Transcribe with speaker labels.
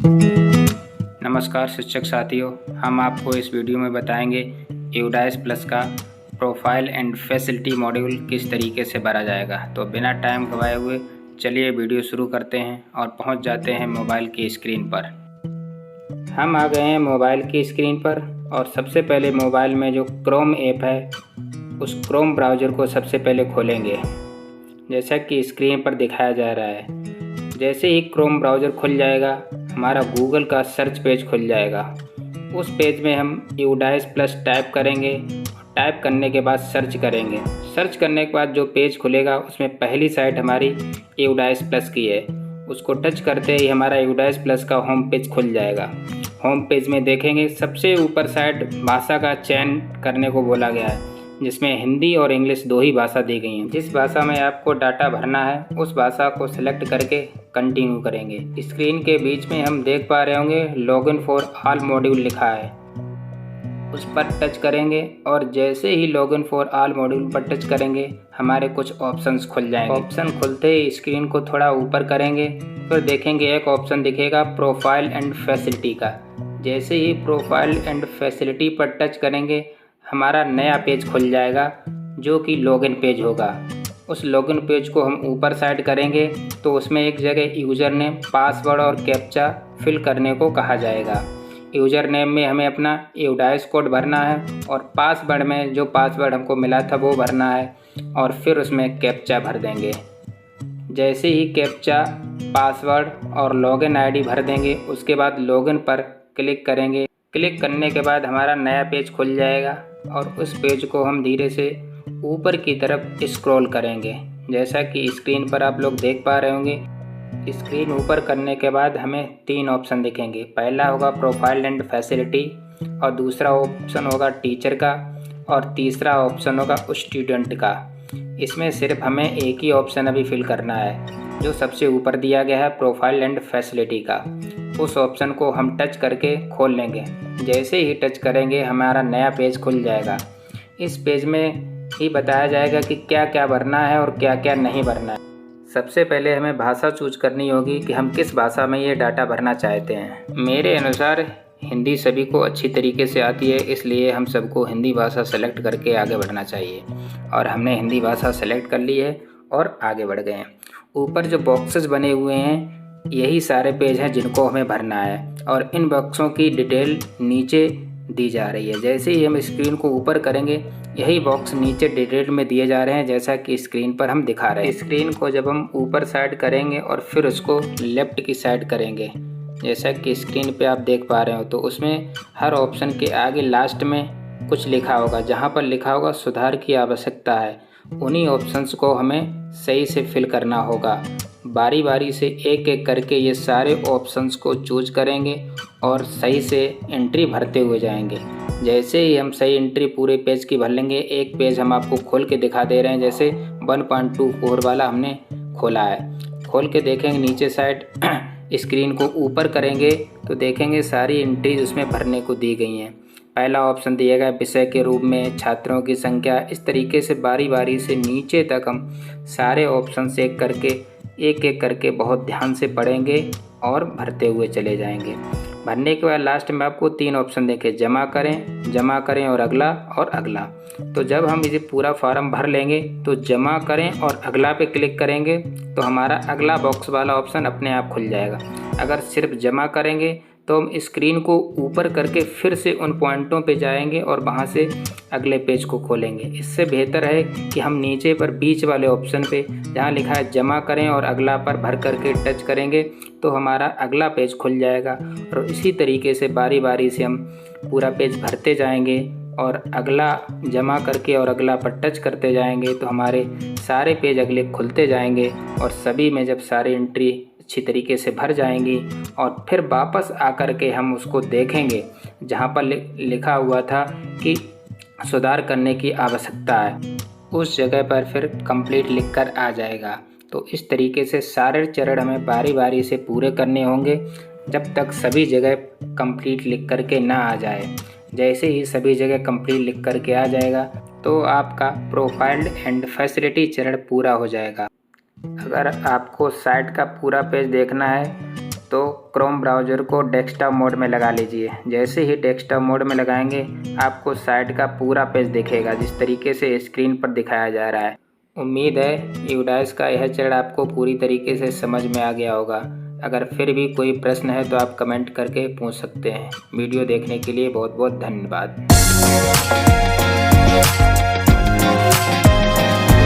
Speaker 1: नमस्कार शिक्षक साथियों, हम आपको इस वीडियो में बताएंगे यूडाइस प्लस का प्रोफाइल एंड फैसिलिटी मॉड्यूल किस तरीके से भरा जाएगा। तो बिना टाइम गवाए हुए चलिए वीडियो शुरू करते हैं और पहुंच जाते हैं मोबाइल की स्क्रीन पर। हम आ गए हैं मोबाइल की स्क्रीन पर और सबसे पहले मोबाइल में जो क्रोम ऐप है उस क्रोम ब्राउज़र को सबसे पहले खोलेंगे, जैसा कि स्क्रीन पर दिखाया जा रहा है। जैसे ही क्रोम ब्राउज़र खुल जाएगा हमारा गूगल का सर्च पेज खुल जाएगा। उस पेज में हम यूडाइस प्लस टाइप करेंगे। टाइप करने के बाद सर्च करेंगे। सर्च करने के बाद जो पेज खुलेगा उसमें पहली साइट हमारी यूडाइस प्लस की है। उसको टच करते ही हमारा यूडाइस प्लस का होम पेज खुल जाएगा। होम पेज में देखेंगे सबसे ऊपर साइड भाषा का चयन करने को बोला गया है, जिसमें हिंदी और इंग्लिश दो ही भाषा दी गई हैं। जिस भाषा में आपको डाटा भरना है उस भाषा को सिलेक्ट करके कंटिन्यू करेंगे। स्क्रीन के बीच में हम देख पा रहे होंगे लॉगिन फॉर ऑल मॉड्यूल लिखा है, उस पर टच करेंगे और जैसे ही लॉगिन फॉर ऑल मॉड्यूल पर टच करेंगे हमारे कुछ ऑप्शंस खुल जाएंगे। ऑप्शन खुलते ही स्क्रीन को थोड़ा ऊपर करेंगे, फिर देखेंगे एक ऑप्शन दिखेगा प्रोफाइल एंड फैसिलिटी का। जैसे ही प्रोफाइल एंड फैसिलिटी पर टच करेंगे हमारा नया पेज खुल जाएगा जो कि लॉगिन पेज होगा। उस लॉगिन पेज को हम ऊपर साइड करेंगे तो उसमें एक जगह यूज़र नेम, पासवर्ड और कैप्चा फिल करने को कहा जाएगा। यूज़र नेम में हमें अपना यूडाइस कोड भरना है और पासवर्ड में जो पासवर्ड हमको मिला था वो भरना है और फिर उसमें कैप्चा भर देंगे। जैसे ही कैप्चा, पासवर्ड और लॉगिन आईडी भर देंगे उसके बाद लॉगिन पर क्लिक करेंगे। क्लिक करने के बाद हमारा नया पेज खुल जाएगा और उस पेज को हम धीरे से ऊपर की तरफ स्क्रॉल करेंगे। जैसा कि स्क्रीन पर आप लोग देख पा रहे होंगे, स्क्रीन ऊपर करने के बाद हमें तीन ऑप्शन दिखेंगे। पहला होगा प्रोफाइल एंड फैसिलिटी और दूसरा ऑप्शन होगा टीचर का और तीसरा ऑप्शन होगा स्टूडेंट का। इसमें सिर्फ हमें एक ही ऑप्शन अभी फिल करना है जो सबसे ऊपर दिया गया है, प्रोफाइल एंड फैसिलिटी का। उस ऑप्शन को हम टच करके खोल लेंगे। जैसे ही टच करेंगे हमारा नया पेज खुल जाएगा। इस पेज में ही बताया जाएगा कि क्या क्या भरना है और क्या क्या नहीं भरना है। सबसे पहले हमें भाषा चूज करनी होगी कि हम किस भाषा में ये डाटा भरना चाहते हैं। मेरे अनुसार हिंदी सभी को अच्छी तरीके से आती है, इसलिए हम सबको हिंदी भाषा सेलेक्ट करके आगे बढ़ना चाहिए और हमने हिंदी भाषा सेलेक्ट कर ली है और आगे बढ़ गए हैं। ऊपर जो बॉक्सेस बने हुए हैं यही सारे पेज हैं जिनको हमें भरना है और इन बॉक्सों की डिटेल नीचे दी जा रही है। जैसे ही हम स्क्रीन को ऊपर करेंगे यही बॉक्स नीचे डिटेल में दिए जा रहे हैं, जैसा कि स्क्रीन पर हम दिखा रहे हैं। स्क्रीन को जब हम ऊपर साइड करेंगे और फिर उसको लेफ़्ट की साइड करेंगे, जैसा कि स्क्रीन पे आप देख पा रहे हो, तो उसमें हर ऑप्शन के आगे लास्ट में कुछ लिखा होगा। जहाँ पर लिखा होगा सुधार की आवश्यकता है, उन्हीं ऑप्शंस को हमें सही से फिल करना होगा। बारी बारी से एक एक करके ये सारे ऑप्शंस को चूज करेंगे और सही से एंट्री भरते हुए जाएंगे। जैसे ही हम सही एंट्री पूरे पेज की भर लेंगे, एक पेज हम आपको खोल के दिखा दे रहे हैं। जैसे 1.24 वाला हमने खोला है, खोल के देखेंगे नीचे साइड स्क्रीन को ऊपर करेंगे तो देखेंगे सारी एंट्रीज उसमें भरने को दी गई हैं। पहला ऑप्शन दिया गया विषय के रूप में, छात्रों की संख्या। इस तरीके से बारी बारी से नीचे तक हम सारे ऑप्शन एक एक करके बहुत ध्यान से पढ़ेंगे और भरते हुए चले जाएंगे। भरने के बाद लास्ट में आपको तीन ऑप्शन देखे, जमा करें और अगला। तो जब हम इसे पूरा फॉर्म भर लेंगे तो जमा करें और अगला पे क्लिक करेंगे तो हमारा अगला बॉक्स वाला ऑप्शन अपने आप खुल जाएगा। अगर सिर्फ जमा करेंगे तो हम स्क्रीन को ऊपर करके फिर से उन पॉइंटों पे जाएंगे और वहाँ से अगले पेज को खोलेंगे। इससे बेहतर है कि हम नीचे पर बीच वाले ऑप्शन पे जहाँ लिखा है जमा करें और अगला पर भर करके टच करेंगे तो हमारा अगला पेज खुल जाएगा और इसी तरीके से बारी बारी से हम पूरा पेज भरते जाएंगे और अगला जमा करके और अगला पर टच करते जाएंगे तो हमारे सारे पेज अगले खुलते जाएंगे और सभी में जब सारी एंट्री अच्छी तरीके से भर जाएंगी और फिर वापस आकर के हम उसको देखेंगे जहाँ पर लिखा हुआ था कि सुधार करने की आवश्यकता है, उस जगह पर फिर कंप्लीट लिखकर आ जाएगा। तो इस तरीके से सारे चरण हमें बारी बारी से पूरे करने होंगे जब तक सभी जगह कंप्लीट लिख करके ना आ जाए। जैसे ही सभी जगह कंप्लीट लिख करके आ जाएगा तो आपका प्रोफाइल एंड फैसिलिटी चरण पूरा हो जाएगा। अगर आपको साइट का पूरा पेज देखना है तो क्रोम ब्राउज़र को डेस्कटॉप मोड में लगा लीजिए। जैसे ही डेस्कटॉप मोड में लगाएंगे आपको साइट का पूरा पेज दिखेगा जिस तरीके से स्क्रीन पर दिखाया जा रहा है। उम्मीद है यूडाइस का यह चरण आपको पूरी तरीके से समझ में आ गया होगा। अगर फिर भी कोई प्रश्न है तो आप कमेंट करके पूछ सकते हैं। वीडियो देखने के लिए बहुत बहुत धन्यवाद।